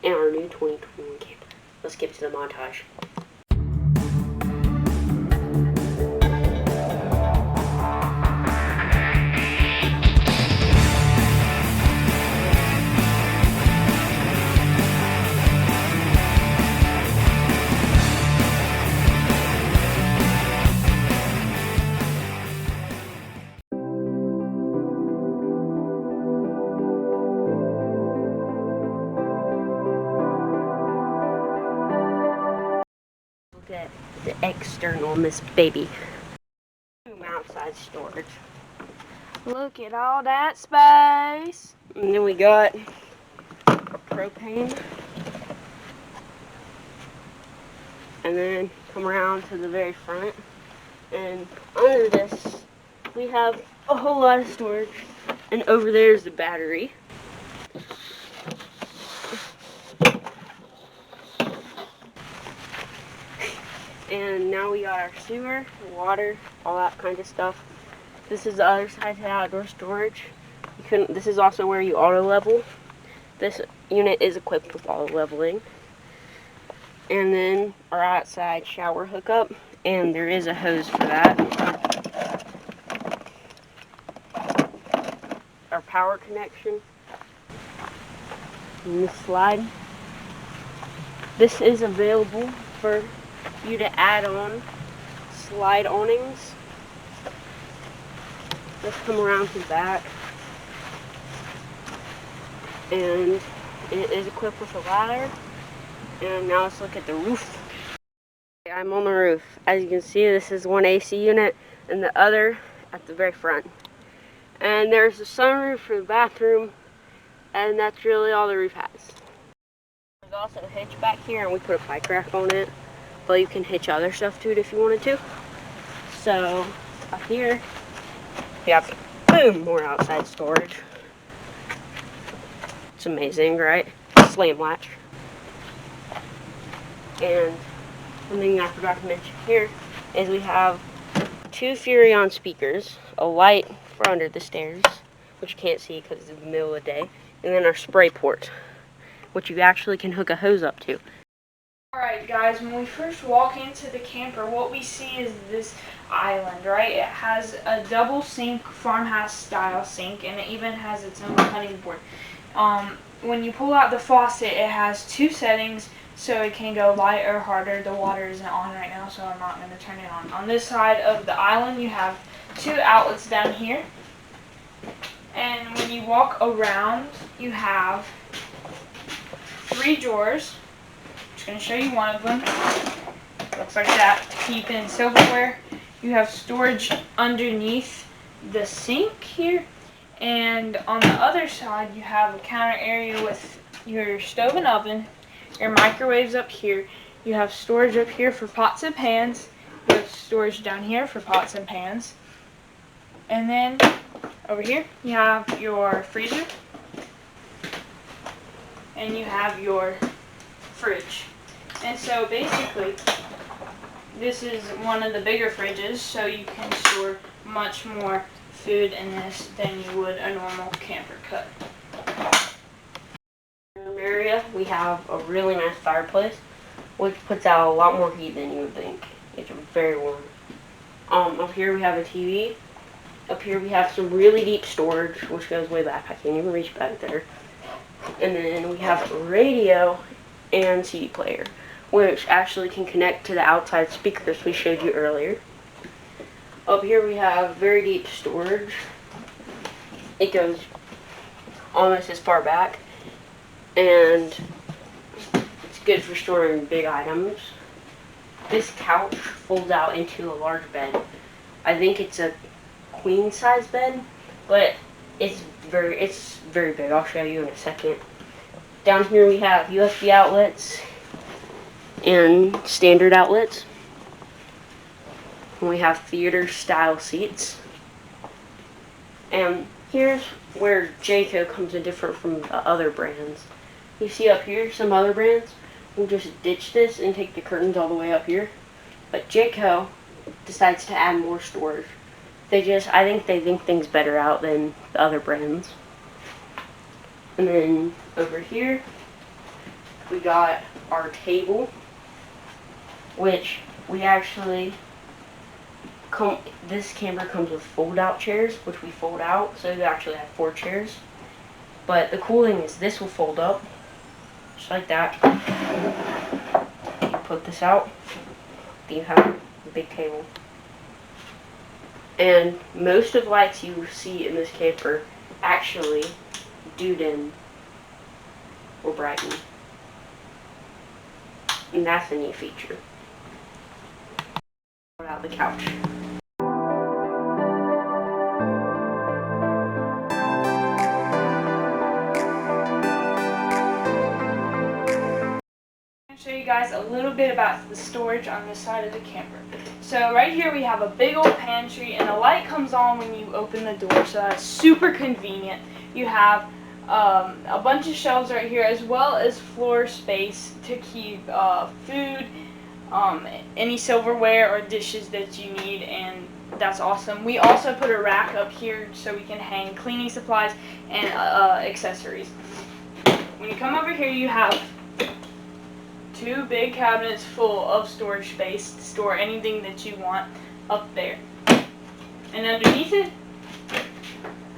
in our new 2021 camper. Let's get to the montage. Look at the external on this baby. Outside storage. Look at all that space. And then we got our propane. And then come around to the very front. And under this, we have a whole lot of storage. And over there is the battery. And now we got our sewer, water, all that kind of stuff. This is the other side to the outdoor storage. This is also where you auto level. This unit is equipped with auto leveling. And then our outside shower hookup, and there is a hose for that. Our power connection. And this slide. This is available for you to add on slide awnings. Let's come around to the back. And it is equipped with a ladder. And now let's look at the roof. I'm on the roof. As you can see, this is one AC unit and the other at the very front. And there's a sunroof for the bathroom, and that's really all the roof has. There's also a hitch back here, and we put a bike rack on it, but you can hitch other stuff to it if you wanted to. So up here, we have, boom, more outside storage. It's amazing, right? Slam latch. And one thing I forgot to mention here is we have 2 Furrion speakers, a light for under the stairs, which you can't see because it's in the middle of the day, and then our spray port, which you actually can hook a hose up to. Alright guys, when we first walk into the camper, what we see is this island, right? It has a double sink, farmhouse style sink, and it even has its own cutting board. When you pull out the faucet, it has 2 settings, so it can go light or harder. The water isn't on right now, so I'm not going to turn it on. On this side of the island, you have 2 outlets down here. And when you walk around, you have 3 drawers. I'm going to show you one of them. Looks like that. Keep in silverware. You have storage underneath the sink here. And on the other side, you have a counter area with your stove and oven. Your microwaves up here. You have storage up here for pots and pans. You have storage down here for pots and pans. And then over here you have your freezer. And you have your fridge. And so basically this is one of the bigger fridges, so you can store much more food in this than you would a normal camper cut. Area, we have a really nice fireplace, which puts out a lot more heat than you would think. It's very warm. Up here we have a TV. Up here we have some really deep storage, which goes way back. I can't even reach back there. And then we have a radio and CD player, which actually can connect to the outside speakers we showed you earlier. Up here we have very deep storage. It goes almost as far back. And it's good for storing big items. This couch folds out into a large bed. I think it's a queen size bed, but it's very big. I'll show you in a second. Down here we have USB outlets and standard outlets. And we have theater style seats. And here's where BACKKK comes in different from the other brands. You see up here, some other brands will just ditch this and take the curtains all the way up here. But BACKKK decides to add more storage. I think they think things better out than the other brands. And then over here, we got our table, which we actually this camper comes with fold-out chairs, which we fold out, so you actually have 4 chairs. But the cool thing is this will fold up, just like that. You put this out, then you have a big table. And most of the lights you see in this camper actually do dim or brighten. And that's a neat feature. Put out the couch. Show you guys a little bit about the storage on this side of the camper. So right here we have a big old pantry, and the light comes on when you open the door, so that's super convenient. You have a bunch of shelves right here, as well as floor space to keep food, any silverware or dishes that you need, and that's awesome. We also put a rack up here so we can hang cleaning supplies and accessories. When you come over here, you have 2 big cabinets full of storage space to store anything that you want up there. And underneath it,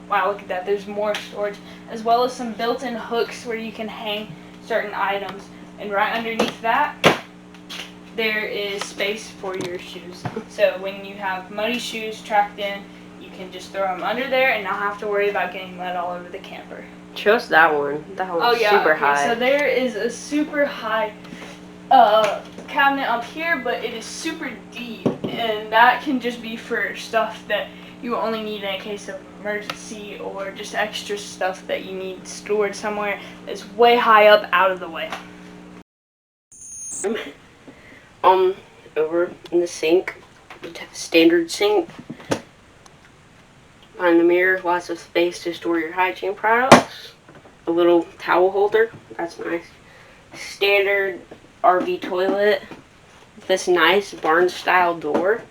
wow, look at that, there's more storage, as well as some built-in hooks where you can hang certain items. And right underneath that, there is space for your shoes. So when you have muddy shoes tracked in, you can just throw them under there and not have to worry about getting mud all over the camper. Show us that one. That one's super high. So there is a super high cabinet up here, but it is super deep, and that can just be for stuff that you only need in a case of emergency, or just extra stuff that you need stored somewhere that's way high up out of the way. Over in the sink, you have a standard sink. Behind the mirror, lots of space to store your hygiene products. A little towel holder, that's nice. Standard RV toilet. This nice barn style door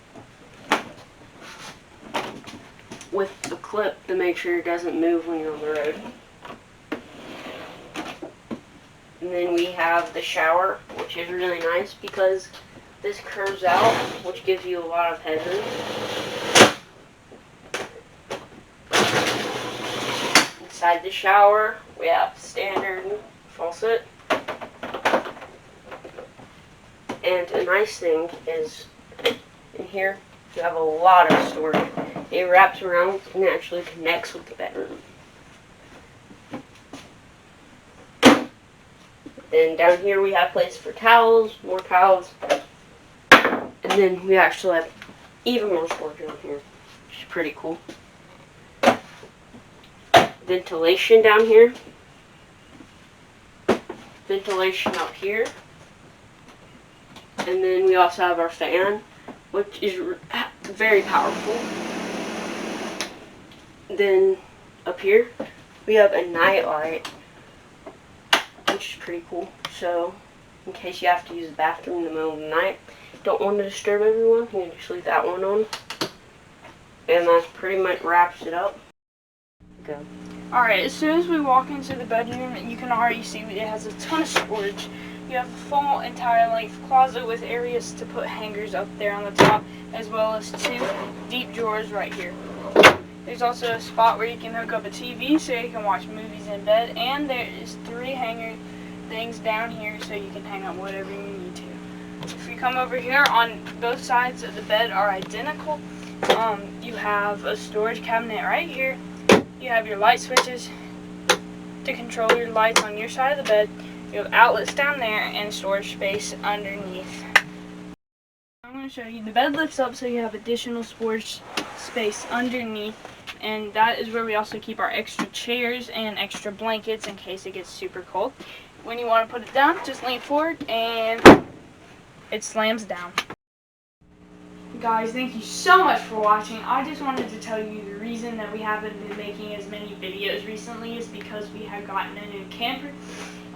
with a clip to make sure it doesn't move when you're on the road. And then we have the shower, which is really nice because this curves out, which gives you a lot of headroom. Inside the shower, we have standard faucet. And a nice thing is, in here, you have a lot of storage. It wraps around and actually connects with the bedroom. Then down here we have place for towels, more towels. And then we actually have even more storage down here, which is pretty cool. Ventilation down here. Ventilation up here. And then we also have our fan, which is very powerful. Then up here, we have a night light, which is pretty cool. So, in case you have to use the bathroom in the middle of the night, don't want to disturb everyone, you can just leave that one on. And that pretty much wraps it up. Go. Alright, as soon as we walk into the bedroom, you can already see it has a ton of storage. You have a full entire length closet with areas to put hangers up there on the top, as well as 2 deep drawers right here. There's also a spot where you can hook up a TV so you can watch movies in bed, and there is 3 hanger things down here so you can hang up whatever you need to. If you come over here, on both sides of the bed are identical. You have a storage cabinet right here. You have your light switches to control your lights on your side of the bed. You have outlets down there and storage space underneath. I'm going to show you. The bed lifts up so you have additional storage space underneath, and that is where we also keep our extra chairs and extra blankets in case it gets super cold. When you want to put it down, just lean forward and it slams down. Guys, thank you so much for watching. I just wanted to tell you the reason that we haven't been making as many videos recently is because we have gotten a new camper.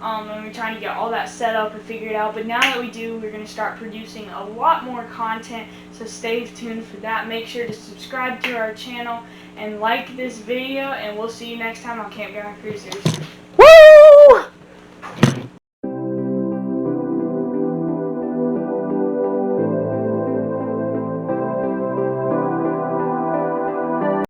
And we're trying to get all that set up and figured out. But now that we do, we're going to start producing a lot more content. So stay tuned for that. Make sure to subscribe to our channel and like this video. And we'll see you next time on Campground Cruisers. Woo!